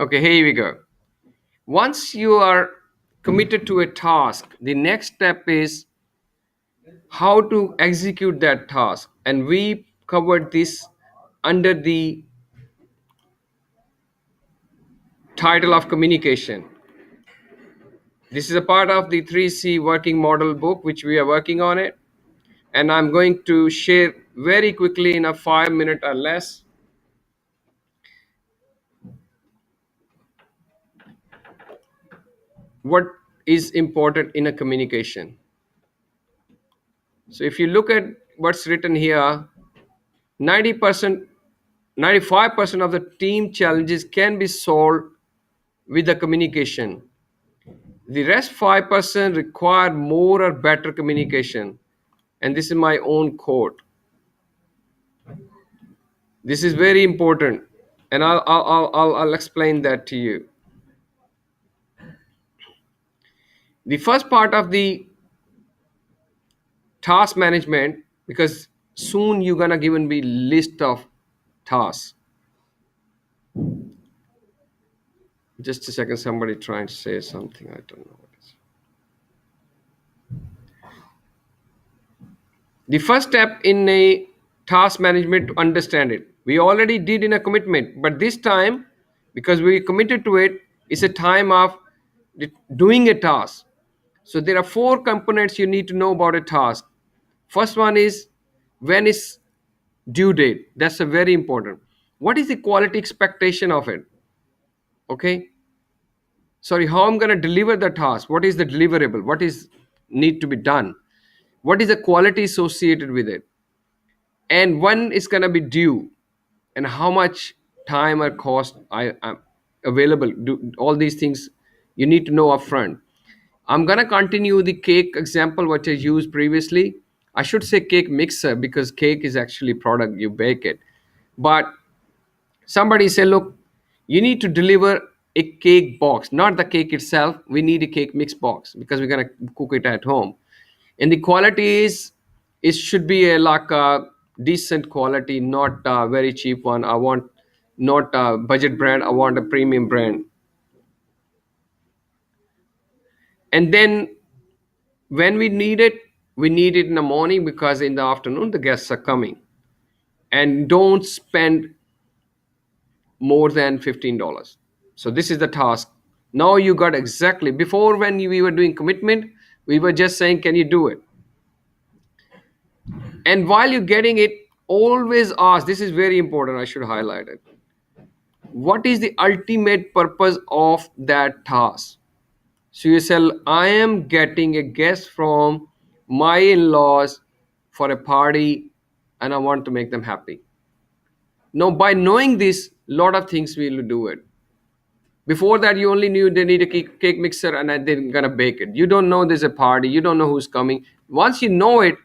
Okay, here we go. Once you are committed to a task, the next step is how to execute that task. And we covered this under the title of communication. This is a part of the 3C working model book, which we are working on it. And I'm going to share very quickly in a 5 minute or less what is important in a communication. So if you look at what's written here, 90%, 95% of the team challenges can be solved with the communication. The rest 5% require more or better communication. And this is my own quote. This is very important. And I'll explain that to you. The first part of the task management, because soon you're gonna given me list of tasks. Just a second, somebody trying to say something. I don't know what it is. The first step in a task management to understand it. We already did in a commitment, but this time, because we committed to it, it's a time of doing a task. So there are four components you need to know about a task. First one is when is due date. That's a very important. What is the quality expectation of it? Okay. Sorry, how I'm going to deliver the task? What is the deliverable? What is need to be done? What is the quality associated with it? And when it's going to be due? And how much time or cost I am available? Do all these things you need to know upfront. I'm gonna continue the cake example what I used previously. I should say cake mixer because cake is actually product you bake it. But somebody say, look, you need to deliver a cake box, not the cake itself. We need a cake mix box because we're gonna cook it at home. And the quality is it should be a like a decent quality, not a very cheap one. I want not a budget brand. I want a premium brand. And then when we need it in the morning because in the afternoon the guests are coming. And don't spend more than $15. So this is the task. Now you got exactly before when we were doing commitment, we were just saying, can you do it? And while you're getting it, always ask. This is very important. I should highlight it. What is the ultimate purpose of that task? So you say, I am getting a guest from my in-laws for a party and I want to make them happy. Now, by knowing this, lot of things will do it. Before that, you only knew they need a cake mixer and they're gonna bake it. You don't know there's a party. You don't know who's coming. Once you know it,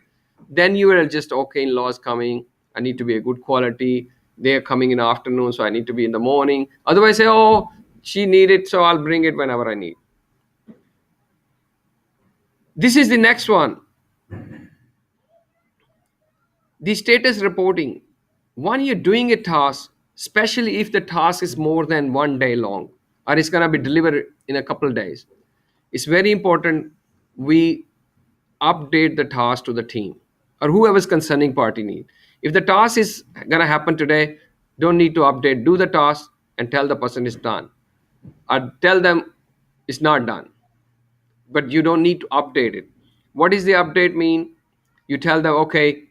then you will just okay. In-laws coming. I need to be a good quality. They're coming in the afternoon, so I need to be in the morning. Otherwise, say, oh, she need it, so I'll bring it whenever I need. This is the next one. The status reporting. When you're doing a task, especially if the task is more than 1 day long or it's going to be delivered in a couple of days, it's very important we update the task to the team or whoever's concerning party need. If the task is going to happen today, don't need to update. Do the task and tell the person it's done or tell them it's not done, but you don't need to update it. What does the update mean? You tell them, okay,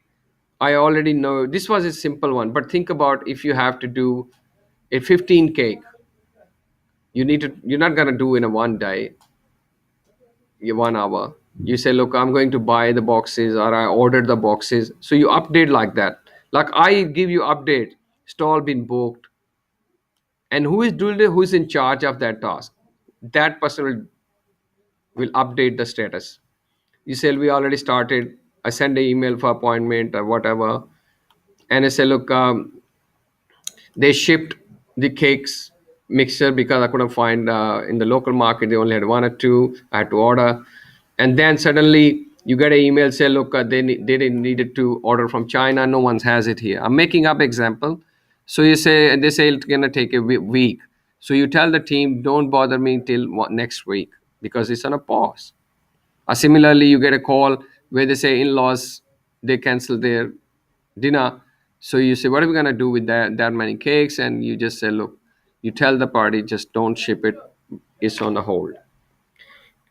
I already know this was a simple one, but think about if you have to do a 15 cake, you're not gonna do in a 1 day, 1 hour. You say, look, I'm going to buy the boxes or I ordered the boxes. So you update like that. Like I give you update, stall been booked. And who is doing it, who's in charge of that task? That person will update the status. You say, we already started. I send an email for appointment or whatever. And I say, look, they shipped the cakes mixture because I couldn't find in the local market. They only had one or two. I had to order, and then suddenly you get an email say, look, they didn't needed to order from China. No one has it here. I'm making up example. So you say they say it's gonna take a week. So you tell the team, don't bother me till next week, because it's on a pause. Similarly, you get a call where they say in-laws, they cancel their dinner. So you say, what are we going to do with that many cakes? And you just say, look, you tell the party, just don't ship it. It's on a hold.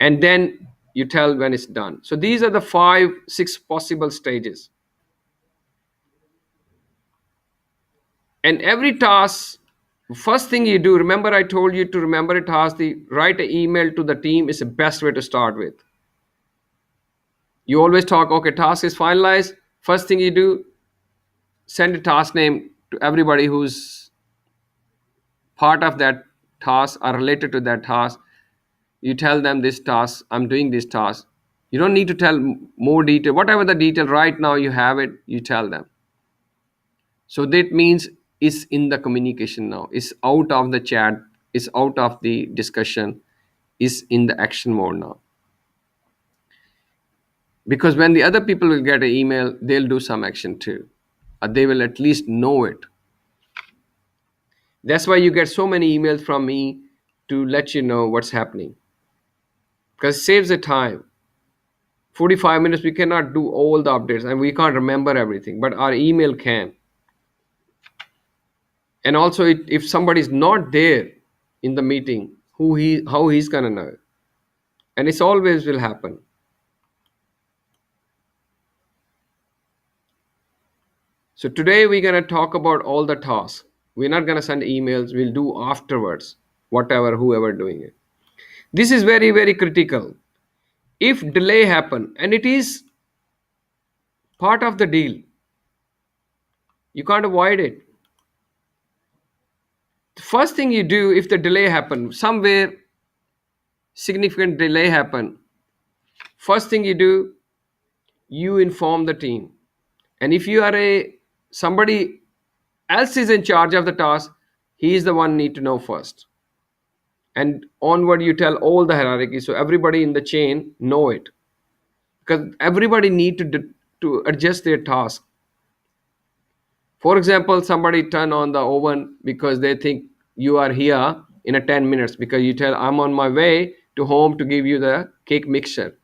And then you tell when it's done. So these are the 5 6 possible stages. And every task, first thing you do, remember I told you to remember a task, the write an email to the team is the best way to start with. You always talk, okay, task is finalized. First thing you do, send a task name to everybody who's part of that task or related to that task. You tell them this task, I'm doing this task. You don't need to tell more detail. Whatever the detail right now you have it, you tell them. So that means it's in the communication now. It's out of the chat. It's out of the discussion. It's in the action mode now. Because when the other people will get an email, they'll do some action too. Or they will at least know it. That's why you get so many emails from me to let you know what's happening. Because it saves the time. 45 minutes, we cannot do all the updates and we can't remember everything, but our email can. And also, if somebody is not there in the meeting, how he's gonna know? And it's always will happen. So today we're gonna talk about all the tasks. We're not gonna send emails. We'll do afterwards, whatever whoever doing it. This is very very critical. If delay happen, and it is part of the deal, you can't avoid it. The first thing you do, if the delay happen somewhere, significant delay happen, first thing you do, you inform the team. And if you are somebody else is in charge of the task, he is the one need to know first. And onward you tell all the hierarchy, so everybody in the chain know it, because everybody need to adjust their task. For example, somebody turn on the oven because they think you are here in a 10 minutes, because you tell, I'm on my way to home to give you the cake mixture,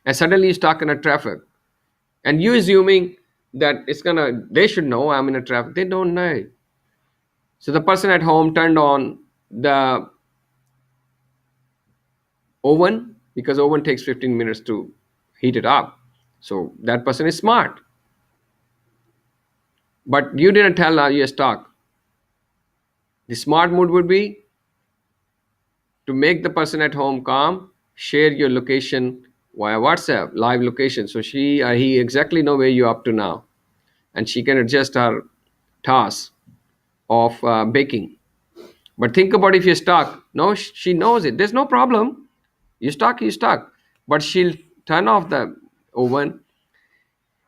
and suddenly you're stuck in a traffic, and you assuming that they should know I'm in a traffic. They don't know. So the person at home turned on the oven, because oven takes 15 minutes to heat it up. So that person is smart, but you didn't tell her you're stuck. The smart move would be to make the person at home calm, share your location via WhatsApp, live location, so she or he exactly know where you're up to now, and she can adjust her task of baking. But think about if you're stuck. No, she knows it. There's no problem. You're stuck, you're stuck. But she'll turn off the oven.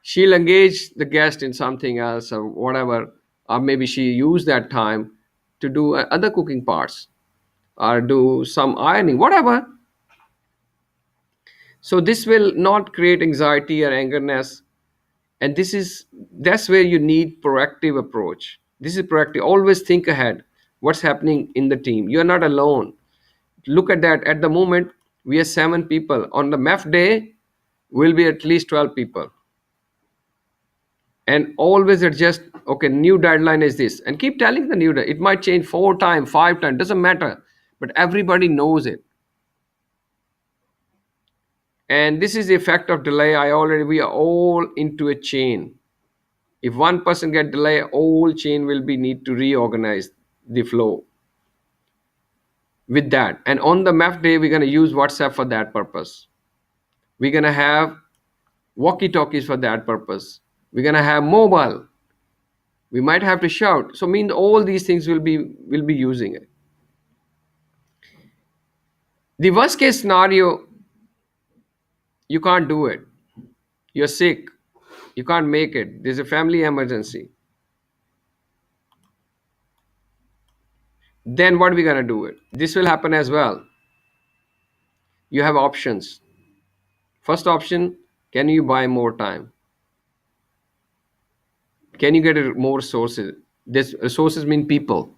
She'll engage the guest in something else or whatever. Or maybe she use that time to do other cooking parts or do some ironing, whatever. So this will not create anxiety or angerness. And that's where you need proactive approach. This is proactive. Always think ahead. What's happening in the team? You're not alone. Look at that. At the moment, we are 7 people. On the MEF day, will be at least 12 people. And always adjust. Okay, new deadline is this, and keep telling the new. It might change 4 times, 5 times. Doesn't matter. But everybody knows it. And this is the effect of delay. We are all into a chain. If one person get delay, whole chain will be need to reorganize the flow with that. And on the MEF day, we're going to use WhatsApp for that purpose. We're going to have walkie talkies for that purpose. We're going to have mobile. We might have to shout. So mean all these things will be using it. The worst case scenario, you can't do it. You're sick. You can't make it. There's a family emergency. Then what are we going to do it? This will happen as well. You have options. First option, can you buy more time? Can you get more resources? This resources mean people.